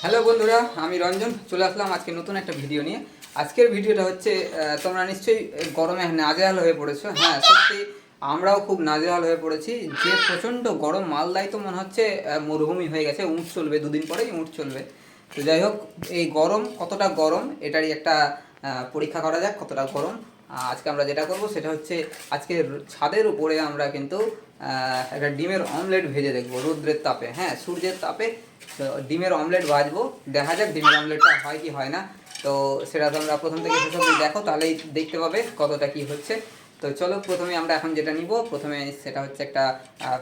Hello বন্ধুরা, আমি রঞ্জন চলে আসলাম আজকে নতুন একটা ভিডিও নিয়ে। আজকের ভিডিওটা হচ্ছে তোমরা নিশ্চয়ই গরমে নাজেহাল হয়ে পড়েছো। হ্যাঁ, সত্যি আমরাও খুব নাজেহাল হয়ে পড়েছি। যে প্রচণ্ড গরম, মালদায় তো মনে হচ্ছে মরুভূমি হয়ে গেছে। উঁট চলবে, দুদিন পরেই উঁট চলবে। তো যাই হোক, এই গরম কতটা গরম এটারই একটা পরীক্ষা করা যাক কতটা গরম। আজকে আমরা যেটা করব সেটা হচ্ছে আজকে ছাদের উপরে আমরা কিন্তু একটা ডিমের অমলেট ভেজে দেখবো রৌদ্রের তাপে। হ্যাঁ, সূর্যের তাপে ডিমের অমলেট ভাজবো। দেখা যাক ডিমের অমলেটটা হয় কি হয় না। তো সেটা তোমরা প্রথম থেকে শেষ অবধি দেখো, তাহলেই দেখতে পাবে কতটা কি হচ্ছে। তো চলো, প্রথমে আমরা এখন যেটা নিব, প্রথমে সেটা হচ্ছে একটা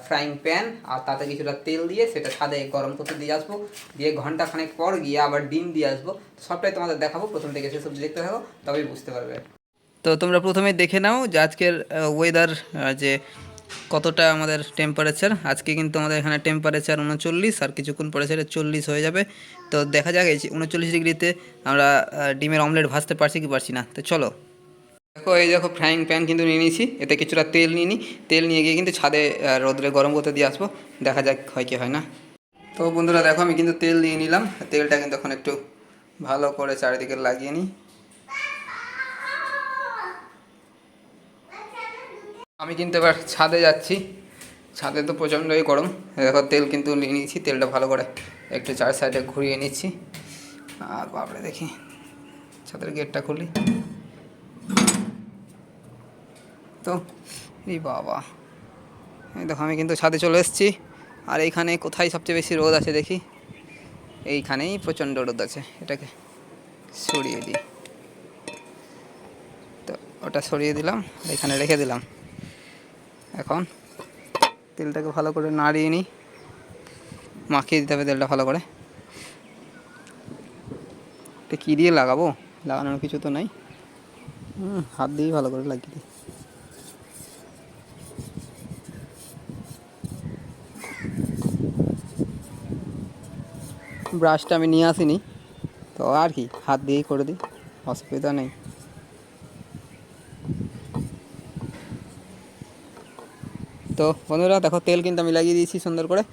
ফ্রাইং প্যান, আর তাতে কিছুটা তেল দিয়ে সেটা ছাদে গরম করতে দিয়ে আসবো। দিয়ে ঘন্টা খানেক পর গিয়ে আবার ডিম দিয়ে আসবো। সবটাই তোমাদের দেখাবো, প্রথম থেকে শেষ অবধি দেখতে থাকো, তবেই বুঝতে পারবে। তো তোমরা প্রথমে দেখে নাও যে আজকের ওয়েদার, যে কতটা আমাদের টেম্পারেচার। আজকে কিন্তু আমাদের এখানে টেম্পারেচার 39, আর কিছুক্ষণ পরে সেটা 40 হয়ে যাবে। তো দেখা যাক এই 39 ডিগ্রিতে আমরা ডিমের অমলেট ভাজতে পারছি কি পারছি না। তো চলো দেখো, এই দেখো ফ্রাইং প্যান কিন্তু নিয়ে নিয়েছি, এতে কিছুটা তেল নিয়ে নিই। তেল নিয়ে গিয়ে কিন্তু ছাদে রোদ্রে গরম করতে দিয়ে আসবো। দেখা যাক হয় কি হয় না। তো বন্ধুরা দেখো, আমি কিন্তু তেল নিয়ে নিলাম। তেলটা কিন্তু এখন একটু ভালো করে চারিদিকে লাগিয়ে নিই। আমি কিন্তু এবার ছাদে যাচ্ছি। ছাদে তো প্রচণ্ডই গরম। দেখো, তেল কিন্তু নিয়ে নিয়েছি, তেলটা ভালো করে একটু চার সাইডে ঘুরিয়ে নিচ্ছি। আর বাপরে, দেখি ছাদের গেটটা খুলি। তো এই বাবা, এই দেখো আমি কিন্তু ছাদে চলে এসেছি। আর এইখানে কোথায় সবচেয়ে বেশি রোদ আছে দেখি, এইখানেই প্রচণ্ড রোদ আছে। এটাকে সরিয়ে দিই। তো ওটা সরিয়ে দিলাম, এখানে রেখে দিলাম। এখন তেলটাকে ভালো করে নাড়িয়ে নিই, মাখিয়ে দিতে হবে তেলটা ভালো করে। এটা কী দিয়ে লাগাবো, লাগানোর কিছু তো নাই। হাত দিয়েই ভালো করে লাগিয়ে দিই। ব্রাশটা আমি নিয়ে আসিনি, তো আর কি হাত দিয়েই করে দিই, অসুবিধা নেই। তো বন্ধুরা দেখো, তেল কিন্তু আমি লাগিয়ে দিয়েছি সুন্দর করে।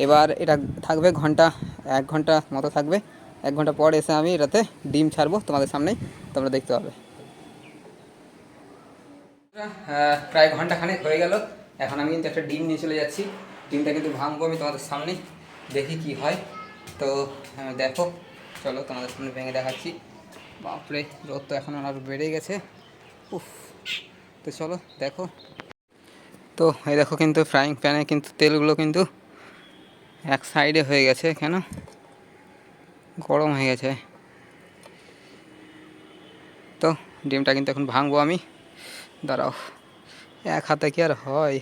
এবার এটা থাকবে ঘন্টা, 1 ঘন্টা মতো থাকবে। 1 ঘন্টা পর এসে আমি এটাতে ডিম ছাড়বো তোমাদের সামনেই, তোমরা দেখতে পাবে। প্রায় ঘন্টা খানেক হয়ে গেল। এখন আমি কিন্তু একটা ডিম নিয়ে চলে যাচ্ছি। ডিমটা কিন্তু ভাঙবো আমি তোমাদের সামনেই, দেখি কি হয়। তো দেখো, চলো তোমাদের সামনে ভেঙে দেখাচ্ছি। বাপরে, রোদ তো এখন আরও বেড়ে গেছে। উফ, তো চলো দেখো। তো এই দেখো, কিন্তু ফ্রাইং প্যানে কিন্তু তেলগুলো কিন্তু এক সাইডে হয়ে গেছে, কেন গরম হয়ে গেছে। তো ডিমটা কিন্তু এখন ভাঙবো আমি। দাঁড়াও, এক হাতে কি আর হয়,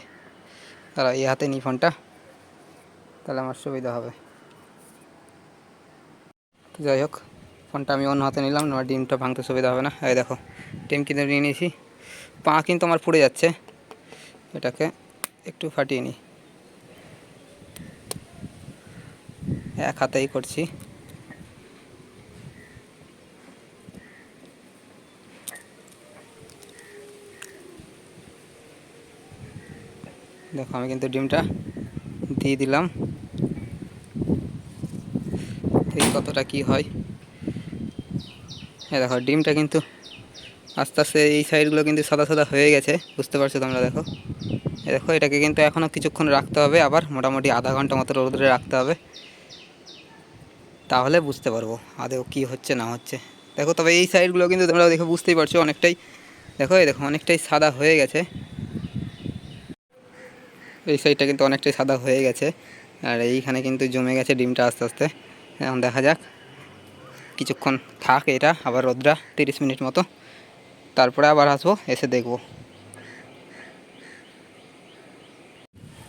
দাঁড়াও এই হাতে নিই ফোনটা, তাহলে আমার সুবিধা হবে। তো যাই হোক, ফোনটা আমি অন্য হাতে নিলাম, আমার ডিমটা ভাঙতে সুবিধা হবে না। এই দেখো, ডিম কিন্তু নিয়ে নিয়েছি। পা কিন্তু আমার পুড়ে যাচ্ছে, এটাকে একটু ফাটিয়ে নিই। এক হাতেই করছি। দেখো, আমি কিন্তু ডিমটা দিয়ে দিলাম, দেখি কতটা কি হয়। হ্যাঁ দেখো, ডিমটা কিন্তু আস্তে আস্তে এই সাইডগুলো কিন্তু সাদা সাদা হয়ে গেছে, বুঝতে পারছো তোমরা। দেখো, দেখো এটাকে কিন্তু এখনও কিছুক্ষণ রাখতে হবে, আবার মোটামুটি আধা ঘন্টা মতো রোদে রাখতে হবে, তাহলে বুঝতে পারবো আদৌ কী হচ্ছে না হচ্ছে। দেখো, তবে এই সাইডগুলো কিন্তু তোমরা দেখে বুঝতেই পারছো অনেকটাই, দেখো এই দেখো অনেকটাই সাদা হয়ে গেছে। এই সাইডটা কিন্তু অনেকটাই সাদা হয়ে গেছে, আর এইখানে কিন্তু জমে গেছে ডিমটা আস্তে আস্তে। এখন দেখা যাক, কিছুক্ষণ থাক এটা, আবার রোদরা 30 মিনিট মতো, তারপরে আবার আসবো, এসে দেখবো।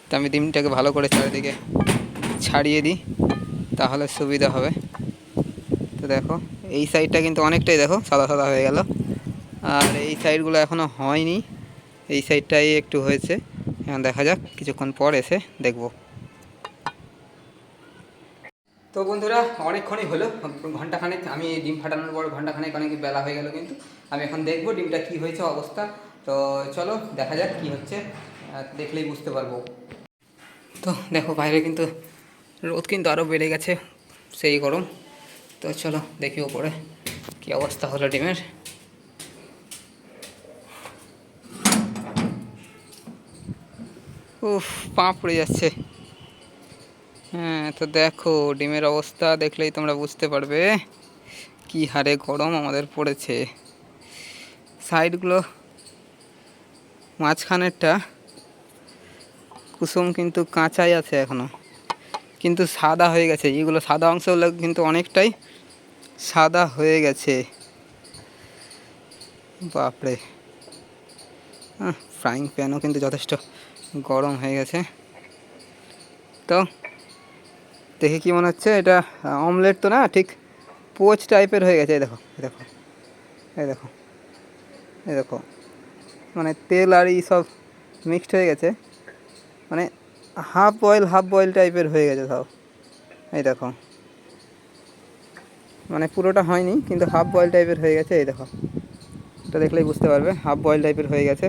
তো আমি ডিমটাকে ভালো করে চারিদিকে ছাড়িয়ে দিই, তাহলে সুবিধা হবে। তো দেখো, এই সাইডটা কিন্তু অনেকটাই দেখো সাদা সাদা হয়ে গেল, আর এই সাইডগুলো এখনও হয়নি, এই সাইডটাই একটু হয়েছে। এখন দেখা যাক, কিছুক্ষণ পর এসে দেখব। তো বন্ধুরা, অনেকক্ষণই হলো, ঘন্টাখানেক আমি ডিম ফাটানোর পর ঘন্টাখানেক অনেক বেলা হয়ে গেল, কিন্তু আমি এখন দেখবো ডিমটা কি হয়েছে অবস্থা। তো চলো দেখা যাক কি হচ্ছে, দেখলেই বুঝতে পারবো। তো দেখো, বাইরে কিন্তু রোদ কিন্তু আরও বেড়ে গেছে, সেই গরম। তো চলো দেখি ওপরে কী অবস্থা হলো ডিমের। উফ, পা পড়ে যাচ্ছে। হ্যাঁ, তো দেখো ডিমের অবস্থা দেখলেই তোমরা বুঝতে পারবে কি হারে গরম আমাদের পড়েছে। সাইডগুলো মাঝখানেরটা কুসুম কিন্তু কাঁচাই আছে এখনো, কিন্তু সাদা হয়ে গেছে। এইগুলো সাদা অংশগুলো কিন্তু অনেকটাই সাদা হয়ে গেছে। বাপরে, ফ্রাইং প্যানও কিন্তু যথেষ্ট গরম হয়ে গেছে। তো দেখে কি মনে হচ্ছে, এটা অমলেট তো না, ঠিক পোচ টাইপের হয়ে গেছে। এই দেখো, এই দেখো, এই দেখো, এই দেখো, মানে তেল আর এই সব মিক্সড হয়ে গেছে, মানে হাফ বয়েল টাইপের হয়ে গেছে সব। এই দেখো, মানে পুরোটা হয়নি কিন্তু হাফ বয়েল টাইপের হয়ে গেছে। এই দেখো, এটা দেখলেই বুঝতে পারবে হাফ বয়েল টাইপের হয়ে গেছে।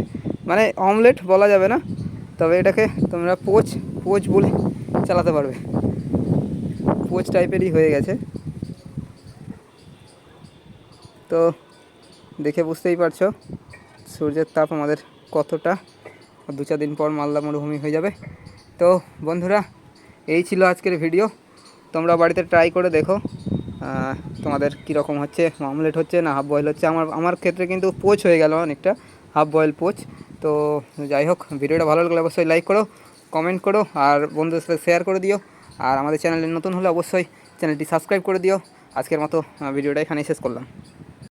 মানে অমলেট বলা যাবে না, তবে এটাকে তোমরা পোচ বলে চালাতে পারবে। পোচ টাইপেরই হয়ে গেছে। তো দেখে বুঝতেই পারছো সূর্যের তাপ আমাদের কতটা। 2-4 দিন পর মালদা মরুভূমি হয়ে যাবে। তো বন্ধুরা, এই ছিল আজকের ভিডিও। তোমরা বাড়িতে ট্রাই করে দেখো তোমাদের কীরকম হচ্ছে, অমলেট হচ্ছে না হাফ বয়েল হচ্ছে। আমার ক্ষেত্রে কিন্তু পোচ হয়ে গেল অনেকটা, হাফ বয়েল পোচ। তো যাই হোক, ভিডিওটা ভালো লাগলে অবশ্যই লাইক করো, কমেন্ট করো, আর বন্ধুদের সাথে শেয়ার করে দিও। আর আমাদের চ্যানেলে নতুন হলে অবশ্যই চ্যানেলটি সাবস্ক্রাইব করে দিও। আজকের মতো ভিডিওটা এখানেই শেষ করলাম।